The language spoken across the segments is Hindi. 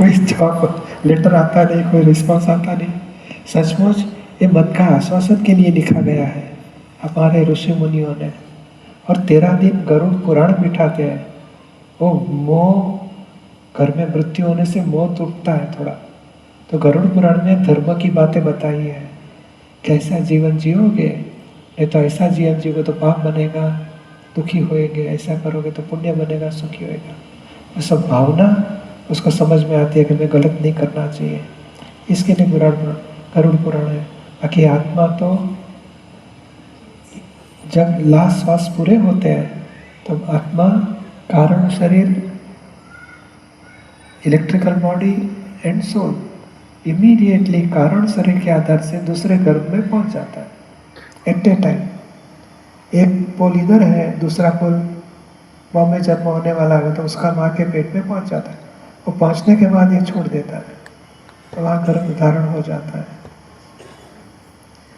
कोई जवाब लेटर आता नहीं, कोई रिस्पॉन्स आता नहीं। सचमुच ये मन का आश्वासन के लिए लिखा गया है हमारे ऋषि मुनियों ने। और 13 दिन गरुड़ पुराण बिठाते हैं। वो मोह, घर में मृत्यु होने से मोह टूटता है थोड़ा, तो गरुड़ पुराण में धर्म की बातें बताई है। कैसा जीवन जियोगे, नहीं तो ऐसा जीवन जियोगे तो पाप बनेगा, दुखी होएंगे, ऐसा करोगे तो पुण्य बनेगा, सुखी होएगा। वो सब भावना उसको समझ में आती है कि मैं गलत नहीं करना चाहिए। इसके लिए गरुड़ पुराण है। बाकी आत्मा तो जब लास्ट श्वास पूरे होते हैं तब आत्मा कारण शरीर, electrical body and soul immediately कारण शरीर के आधार से दूसरे गर्भ में पहुंच जाता है एट ए टाइम। एक पोल इधर है, दूसरा पोल बॉम्बे जन्म होने वाला है तो उसका माँ के पेट में पहुंच जाता है। वो पहुंचने के बाद ये छोड़ देता है तो वहाँ गर्भ धारण हो जाता है।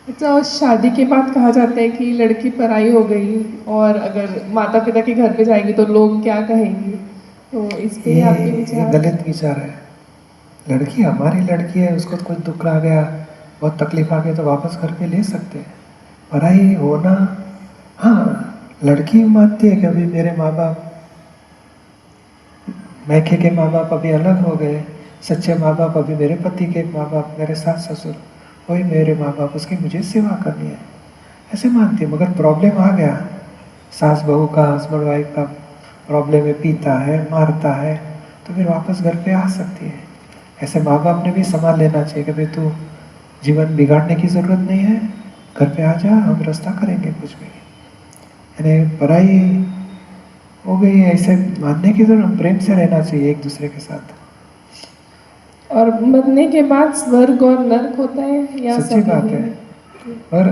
अच्छा, और शादी के बाद कहा जाता है कि लड़की पराई हो गई और अगर माता पिता के घर पे जाएगी तो लोग क्या कहेंगे, तो इस पे आपके ये विचार? गलत विचार है। लड़की हमारी लड़की है, उसको कोई दुख आ गया, बहुत तकलीफ आ गई तो वापस घर पे ले सकते हैं। पराई होना, हाँ लड़की मानती है कि अभी मेरे माँ बाप, मैके के माँ बाप अभी अलग हो गए, सच्चे माँ बाप अभी मेरे पति के माँ बाप, मेरे सास ससुर वही मेरे माँ बाप, उसकी मुझे सेवा करनी है, ऐसे मानती है। मगर प्रॉब्लम आ गया, सास बहू का, हस्बैंड वाइफ का प्रॉब्लम है, पीता है, मारता है, तो फिर वापस घर पे आ सकती है। ऐसे माँ बाप ने भी संभाल लेना चाहिए कि भाई तू जीवन बिगाड़ने की ज़रूरत नहीं है, घर पे आ जा, हम रास्ता करेंगे कुछ भी। यानी पढ़ाई हो गई ऐसे मानने की जरूरत, प्रेम से रहना चाहिए एक दूसरे के साथ। और मरने के बाद स्वर्ग और नर्क होता है या सच्ची बात है, पर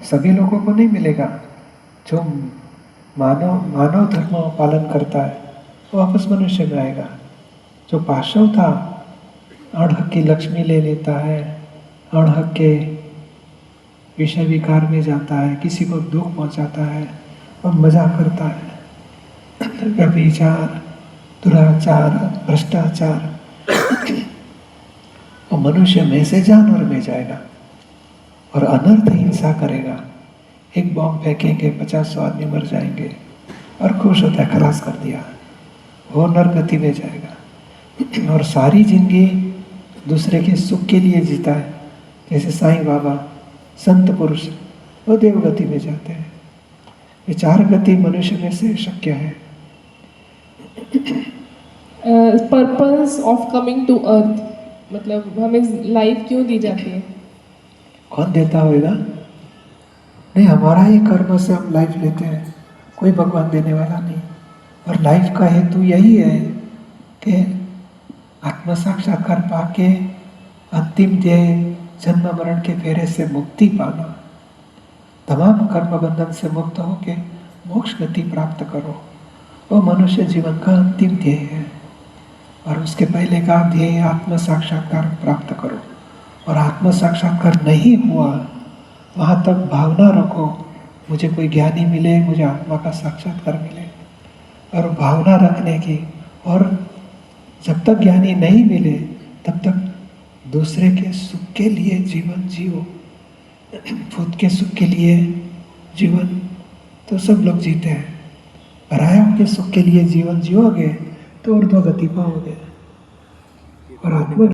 सभी लोगों को नहीं मिलेगा। जो मानव धर्म पालन करता है वो वापस मनुष्य में आएगा। जो पाशव था, अणहक की लक्ष्मी ले लेता है, अणहक के विषय विकार में जाता है, किसी को दुख पहुंचाता है और मजा करता है, व्यभिचार, दुराचार, भ्रष्टाचार, वो मनुष्य में से जानवर में जाएगा और अनर्थ हिंसा करेगा। एक बॉम्ब फेंकेंगे, 50 आदमी मर जाएंगे और खुश होता है, खलास कर दिया, वो नरगति में जाएगा। और सारी जिंदगी दूसरे के सुख के लिए जीता है, जैसे साईं बाबा, संत पुरुष, वो देवगति में जाते हैं। विचार गति मनुष्य में से शक्य है। Purpose of coming to earth, मतलब हमें लाइफ क्यों दी जाती है? कौन देता होगा? नहीं, हमारा ही कर्म से हम लाइफ लेते हैं, कोई भगवान देने वाला नहीं। और लाइफ का हेतु यही है कि आत्म साक्षात्कार पाके अंतिम ध्येय जन्म मरण के फेरे से मुक्ति पाना, तमाम कर्म बंधन से मुक्त होके मोक्ष गति प्राप्त करो, वो मनुष्य जीवन का अंतिम ध्येय है। और उसके पहले का ध्येय आत्म साक्षात्कार प्राप्त करो। और आत्म साक्षात्कार नहीं हुआ वहाँ तक भावना रखो, मुझे कोई ज्ञानी मिले, मुझे आत्मा का साक्षात्कार मिले, और भावना रखने की। और जब तक ज्ञानी नहीं मिले तब तक दूसरे के सुख के लिए जीवन जियो। खुद के सुख के लिए जीवन तो सब लोग जीते हैं, परायों के सुख के लिए जीवन जियोगे तो ऊर्ध्व गति पाओगे। और आत्मा